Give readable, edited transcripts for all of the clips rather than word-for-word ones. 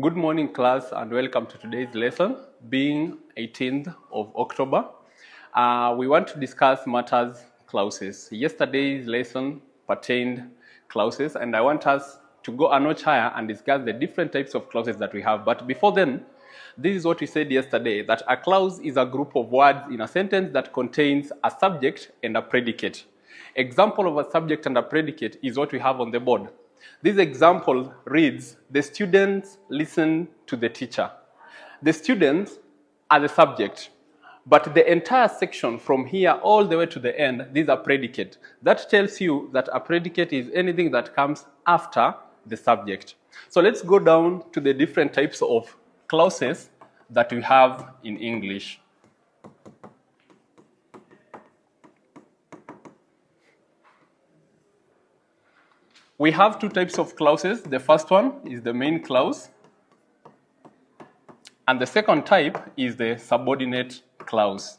Good morning, class, and welcome to today's lesson, being 18th of October. We want to discuss matters clauses. Yesterday's lesson pertained clauses, and I want us to go a notch higher and discuss the different types of clauses that we have. But before then, this is what we said yesterday, that a clause is a group of words in a sentence that contains a subject and a predicate. Example of a subject and a predicate is what we have on the board. This example reads, the students listen to the teacher. The students are the subject, but the entire section from here all the way to the end, these are predicate. That tells you that a predicate is anything that comes after the subject. So let's go down to the different types of clauses that we have in English. We have two types of clauses. The first one is the main clause, and the second type is the subordinate clause.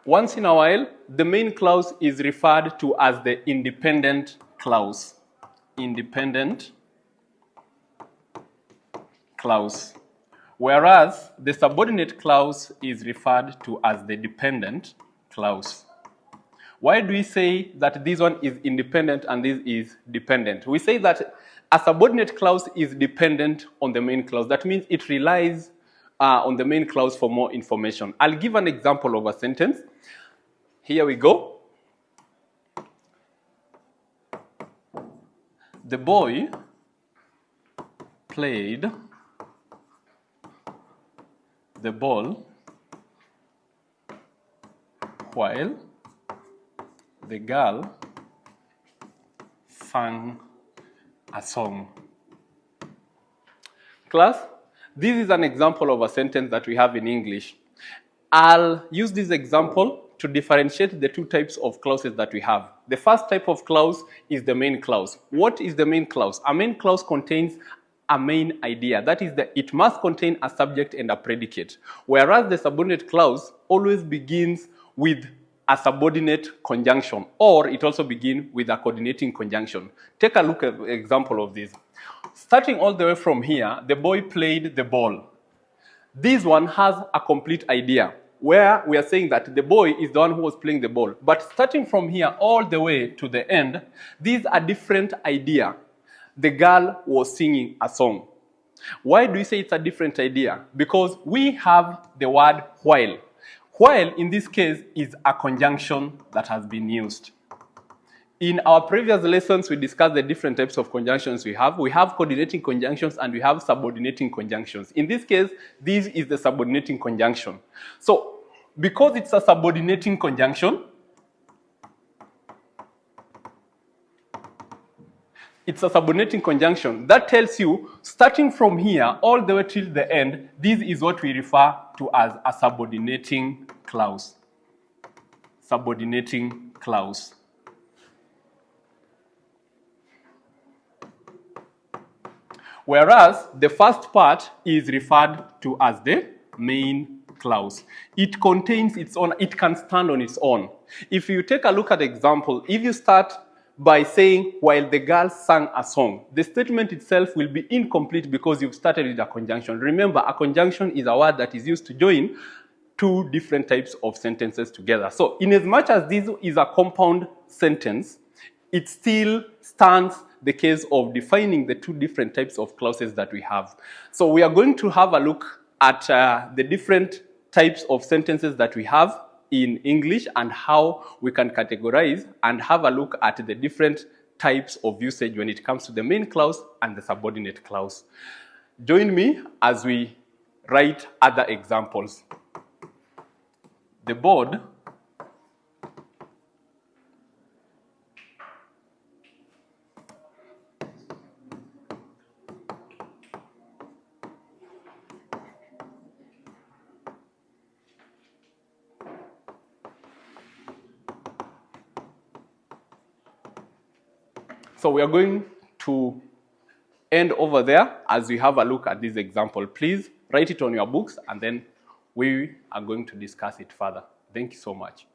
Once in a while, the main clause is referred to as the independent clause. Independent clause. Whereas the subordinate clause is referred to as the dependent clause. Why do we say that this one is independent and this is dependent? We say that a subordinate clause is dependent on the main clause. That means it relies on the main clause for more information. I'll give an example of a sentence. Here we go. The boy played the ball while the girl sang a song. Class, this is an example of a sentence that we have in English. I'll use this example to differentiate the two types of clauses that we have. The first type of clause is the main clause. What is the main clause? A main clause contains a main idea. That is, it must contain a subject and a predicate. Whereas the subordinate clause always begins with a subordinate conjunction, or it also begins with a coordinating conjunction. Take a look at an example of this. Starting all the way from here, the boy played the ball. This one has a complete idea, where we are saying that the boy is the one who was playing the ball. But starting from here all the way to the end, these are different idea. The girl was singing a song. Why do we say it's a different idea? Because we have the word while. While, in this case, is a conjunction that has been used. In our previous lessons, we discussed the different types of conjunctions we have. We have coordinating conjunctions and we have subordinating conjunctions. In this case, this is the subordinating conjunction. So, because it's a subordinating conjunction, that tells you, starting from here all the way till the end, this is what we refer to as a subordinating clause. Subordinating clause. Whereas the first part is referred to as the main clause. It contains its own, it can stand on its own. If you take a look at the example, if you start by saying, while the girl sang a song, the statement itself will be incomplete because you've started with a conjunction. Remember, a conjunction is a word that is used to join two different types of sentences together. So, in as much as this is a compound sentence, it still stands the case of defining the two different types of clauses that we have. So, we are going to have a look at the different types of sentences that we have in English and how we can categorize and have a look at the different types of usage when it comes to the main clause and the subordinate clause. Join me as we write other examples. The board So we are going to end over there as we have a look at this example. Please write it on your books and then we are going to discuss it further. Thank you so much.